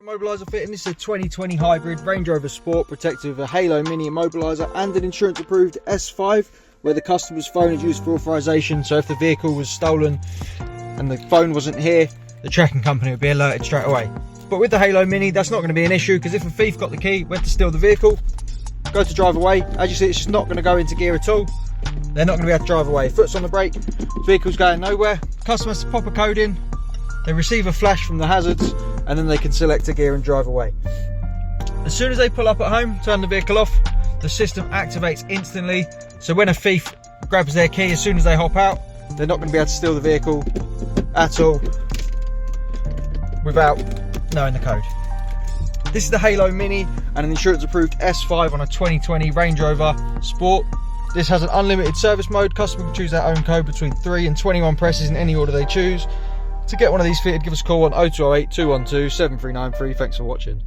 Immobiliser fitting. This is a 2020 hybrid Range Rover Sport protected with a Halo Mini immobiliser and an insurance approved S5 where the customer's phone is used for authorisation, so if the vehicle was stolen and the phone wasn't here, the tracking company would be alerted straight away. But with the Halo Mini, that's not going to be an issue, because if a thief got the key, went to steal the vehicle, go to drive away, as you see, it's just not going to go into gear at all. They're not going to be able to drive away. Foot's on the brake, vehicle's going nowhere. Customer has to pop a code in, they receive a flash from the hazards, and then they can select a gear and drive away. As soon as they pull up at home, turn the vehicle off, the system activates instantly. So when a thief grabs their key, as soon as they hop out, they're not going to be able to steal the vehicle at all without knowing the code. This is the Halo Mini and an insurance approved S5 on a 2020 Range Rover Sport. This has an unlimited service mode. Customer can choose their own code between 3 and 21 presses in any order they choose. To get one of these fitted, give us a call on 0208 212 7393. Thanks for watching.